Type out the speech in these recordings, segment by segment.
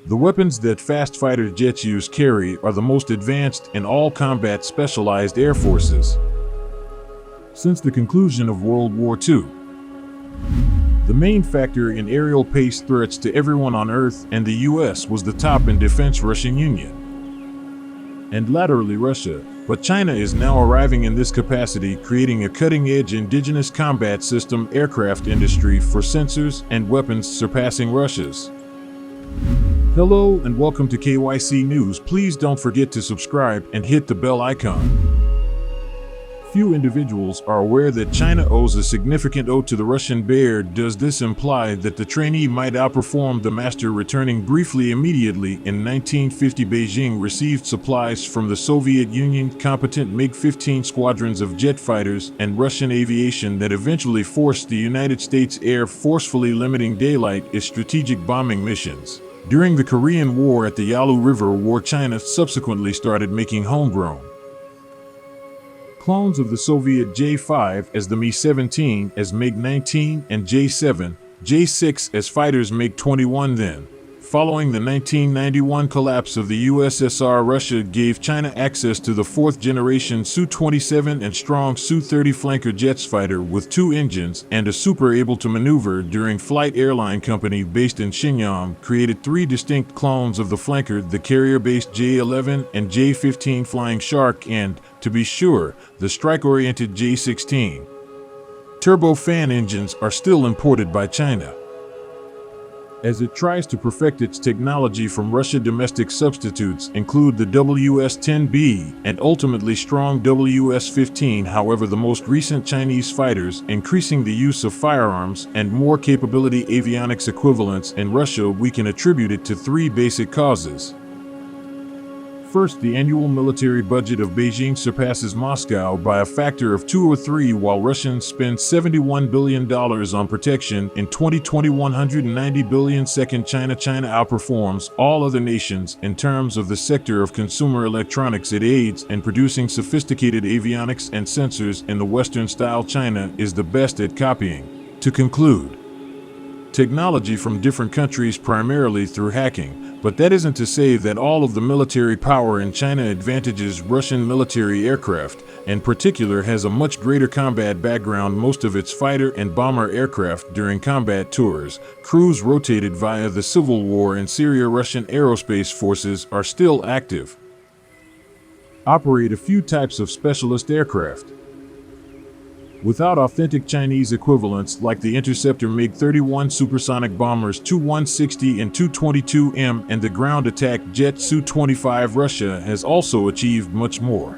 The weapons that fast fighter jets carry are the most advanced in all combat specialized air forces. Since the conclusion of World War II, the main factor in aerial pace threats to everyone on Earth and the US was the top in defense Russian Union, and laterally Russia, but China is now arriving in this capacity, creating a cutting-edge indigenous combat system aircraft industry for sensors and weapons surpassing Russia's. Hello and welcome to KYC News. Please don't forget to subscribe and hit the bell icon. Few individuals are aware that China owes a significant ode to the Russian bear. Does this imply that the trainee might outperform the master? Returning briefly, immediately in 1950, Beijing received supplies from the Soviet Union, competent MiG-15 squadrons of jet fighters, and Russian aviation that eventually forced the United States Air forcefully limiting daylight its strategic bombing missions. During the Korean War at the Yalu River War, China subsequently started making homegrown clones of the Soviet J-5 as the Mi-17 as MiG-19 and J-7, J-6 as fighters MiG-21. Then, following the 1991 collapse of the USSR, Russia gave China access to the fourth-generation Su-27 and strong Su-30 flanker jets fighter with two engines and a super able to maneuver during flight. Airline company based in Shenyang created three distinct clones of the flanker, the carrier-based J-11 and J-15 Flying Shark, and, to be sure, the strike-oriented J-16. Turbofan engines are still imported by China, as it tries to perfect its technology from Russia. Domestic substitutes include the WS-10B and ultimately strong WS-15. However, the most recent Chinese fighters increasing the use of firearms and more capability avionics equivalents in Russia. We can attribute it to three basic causes. First, the annual military budget of Beijing surpasses Moscow by a factor of 2 or 3. While Russians spend $71 billion on protection in 2020, $190 billion. Second, China outperforms all other nations in terms of the sector of consumer electronics. It aids in producing sophisticated avionics and sensors in the Western style. China is the best at copying, to conclude, technology from different countries primarily through hacking. But that isn't to say that all of the military power in China advantages Russian military aircraft, in particular has a much greater combat background. Most of its fighter and bomber aircraft during combat tours, crews rotated via the civil war in Syria. Russian aerospace forces are still active, operate a few types of specialist aircraft without authentic Chinese equivalents like the interceptor MiG-31 supersonic bombers Tu-160 and Tu-22M and the ground attack jet Su-25. Russia has also achieved much more,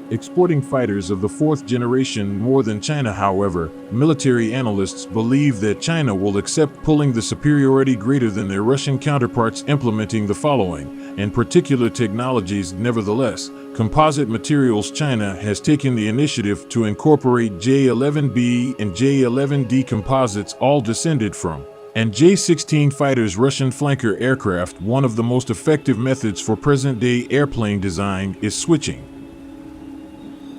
exporting fighters of the fourth generation more than China. However, military analysts believe that China will accept pulling the superiority greater than their Russian counterparts, implementing the following, in particular technologies. Nevertheless, composite materials. China has taken the initiative to incorporate J-11B and J-11D composites, all descended from and J-16 fighters. Russian flanker aircraft. One of the most effective methods for present-day airplane design is switching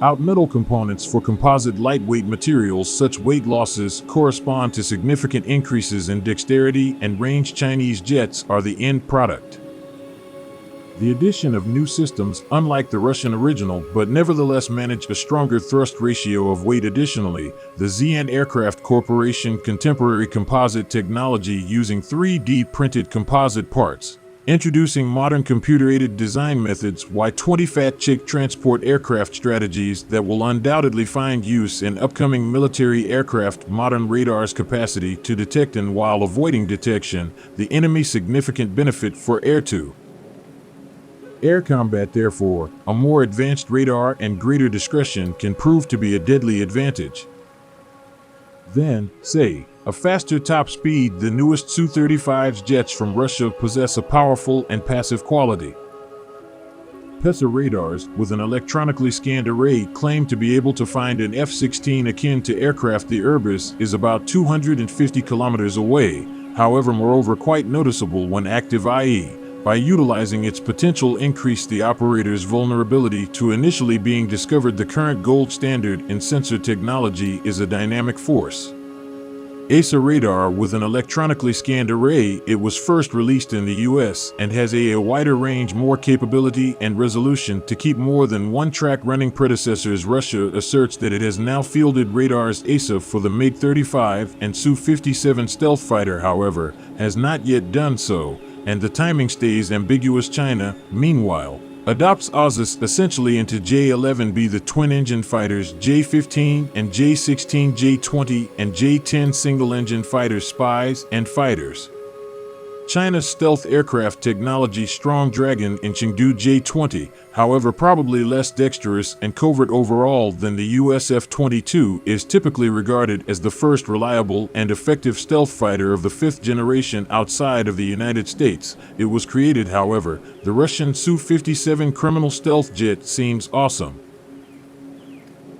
out metal components for composite lightweight materials. Such weight losses correspond to significant increases in dexterity and range. Chinese jets are the end product. The addition of new systems, unlike the Russian original, but nevertheless manage a stronger thrust ratio of weight. Additionally, the Xi'an Aircraft Corporation contemporary composite technology using 3D printed composite parts, introducing modern computer-aided design methods. Y-20 Fat Chick transport aircraft strategies that will undoubtedly find use in upcoming military aircraft. Modern radars capacity to detect and while avoiding detection, the enemy. Significant benefit for air-to air combat. Therefore, a more advanced radar and greater discretion can prove to be a deadly advantage. Then, say, a faster top speed. The newest Su-35's jets from Russia possess a powerful and passive quality. PESA radars, with an electronically scanned array, claim to be able to find an F-16 akin to aircraft. The Airbus is about 250 kilometers away, however, moreover quite noticeable when active, i.e., by utilizing its potential increase the operator's vulnerability to initially being discovered. The current gold standard in sensor technology is a dynamic force AESA radar with an electronically scanned array. It was first released in the US and has a wider range, more capability and resolution to keep more than one track running predecessors. Russia asserts that it has now fielded radars AESA for the MiG-35 and Su-57 stealth fighter, however, has not yet done so, and the timing stays ambiguous. China, meanwhile, adopts AUKUS essentially into J-11B, the twin-engine fighters J-15 and J-16, J-20 and J-10 single-engine fighters, spies and fighters. China's stealth aircraft technology Strong Dragon in Chengdu J-20, however probably less dexterous and covert overall than the US F-22, is typically regarded as the first reliable and effective stealth fighter of the fifth generation outside of the United States. It was created, however. The Russian Su-57 criminal stealth jet seems awesome.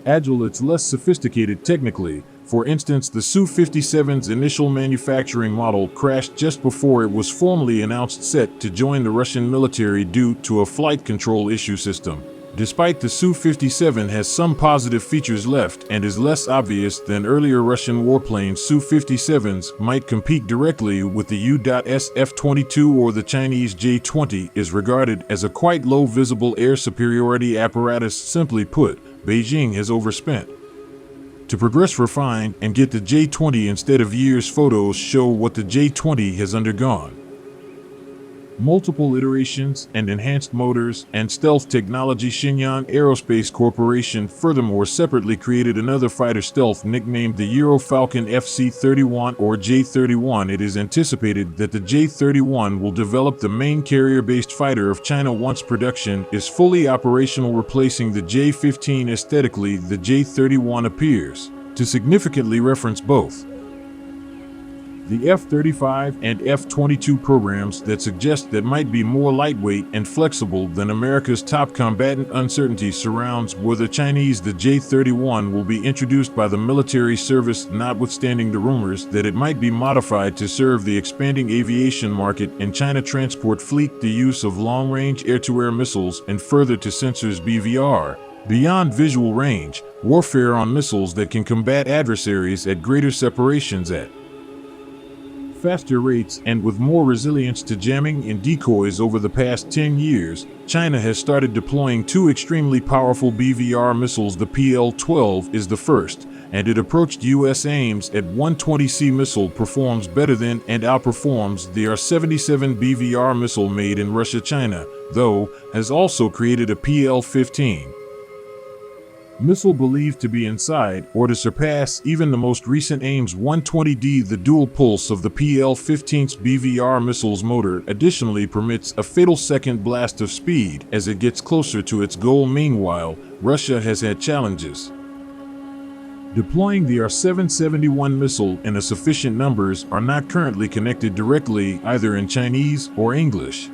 Agile, it's less sophisticated technically. For instance, the Su-57's initial manufacturing model crashed just before it was formally announced set to join the Russian military due to a flight control issue system. Despite the Su-57 has some positive features left and is less obvious than earlier Russian warplanes, Su-57s might compete directly with the U.S F-22 or the Chinese J-20 is regarded as a quite low visible air superiority apparatus. Simply put, Beijing has overspent. To progress, refine, and get the J-20 instead of years. Photos show what the J-20 has undergone. Multiple iterations and enhanced motors and stealth technology. Shenyang Aerospace Corporation furthermore separately created another fighter stealth nicknamed the Eurofalcon FC-31 or J-31. It is anticipated that the J-31 will develop the main carrier-based fighter of China once production is fully operational, replacing the J-15. Aesthetically, the J-31 appears to significantly reference both the F-35 and F-22 programs that suggest that might be more lightweight and flexible than America's top combatant. Uncertainty surrounds whether Chinese the J-31 will be introduced by the military service, notwithstanding the rumors that it might be modified to serve the expanding aviation market in China transport fleet, the use of long-range air-to-air missiles, and further to sensors BVR. Beyond visual range, warfare on missiles that can combat adversaries at greater separations at faster rates and with more resilience to jamming and decoys. Over the past 10 years, China has started deploying two extremely powerful BVR missiles. The PL-12 is the first, and it approached U.S. aims at 120C missile, performs better than and outperforms the R-77 BVR missile made in Russia. China, though, has also created a PL-15 missile believed to be inside or to surpass even the most recent Ames 120D. The dual pulse of the PL-15's BVR missile's motor additionally permits a fatal second blast of speed as it gets closer to its goal. Meanwhile, Russia has had challenges deploying the R-771 missile in a sufficient numbers are not currently connected directly either in Chinese or English.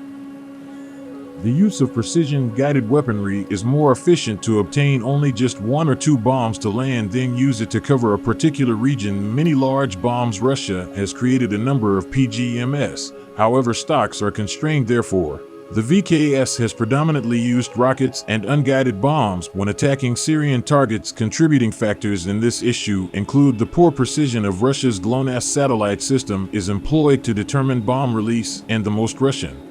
The use of precision-guided weaponry is more efficient to obtain only just one or two bombs to land, then use it to cover a particular region. Many large bombs. Russia has created a number of PGMs, however stocks are constrained. Therefore, the VKS has predominantly used rockets and unguided bombs when attacking Syrian targets. Contributing factors in this issue include the poor precision of Russia's GLONASS satellite system is employed to determine bomb release, and the most Russian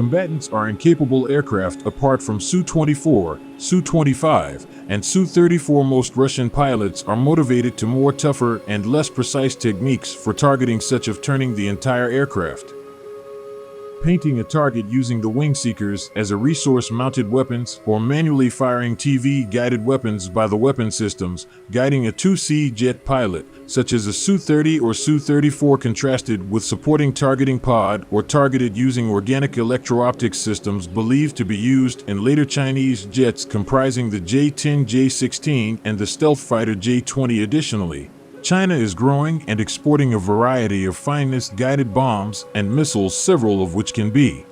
combatants are incapable aircraft apart from Su-24, Su-25, and Su-34. Most Russian pilots are motivated to more tougher and less precise techniques for targeting, such as turning the entire aircraft, painting a target using the wing seekers as a resource-mounted weapons, or manually firing TV-guided weapons by the weapon systems, guiding a 2C jet pilot, such as a Su-30 or Su-34, contrasted with supporting targeting pod or targeted using organic electro-optics systems believed to be used in later Chinese jets comprising the J-10, J-16, and the stealth fighter J-20. Additionally, China is growing and exporting a variety of fineness guided bombs and missiles, several of which can be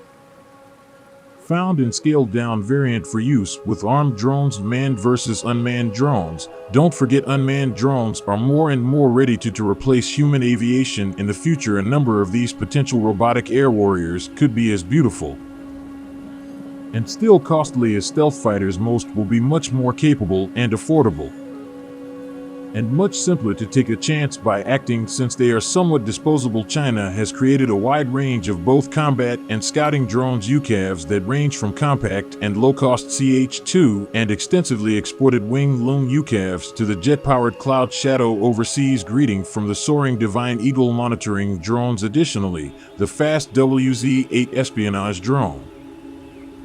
found in scaled-down variant for use with armed drones. Manned versus unmanned drones. Don't forget, unmanned drones are more and more ready to replace human aviation in the future. A number of these potential robotic air warriors could be as beautiful and still costly as stealth fighters. Most will be much more capable and affordable. and much simpler to take a chance by acting since they are somewhat disposable. China has created a wide range of both combat and scouting drones UCAVs that range from compact and low-cost CH-2 and extensively exported Wing Lung UCAVs to the jet-powered Cloud Shadow overseas greeting from the soaring Divine Eagle monitoring drones. Additionally, the fast WZ-8 espionage drone.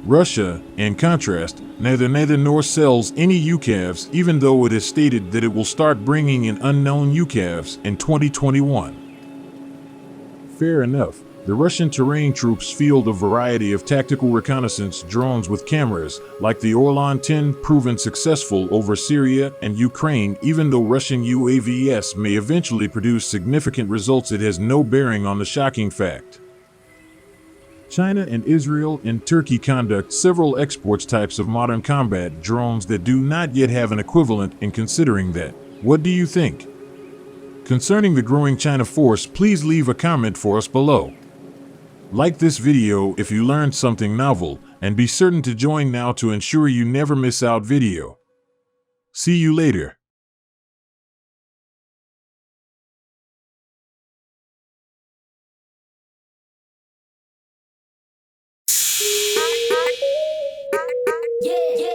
Russia, in contrast, neither nor sells any UCAVs, even though it has stated that it will start bringing in unknown UCAVs in 2021. Fair enough. The Russian terrain troops field a variety of tactical reconnaissance drones with cameras, like the Orlan 10, proven successful over Syria and Ukraine. Even though Russian UAVs may eventually produce significant results, it has no bearing on the shocking fact China and Israel and Turkey conduct several exports types of modern combat drones that do not yet have an equivalent. In considering that, what do you think? Concerning the growing China force, please leave a comment for us below. Like this video if you learned something novel, and be certain to join now to ensure you never miss out video. See you later. Yeah.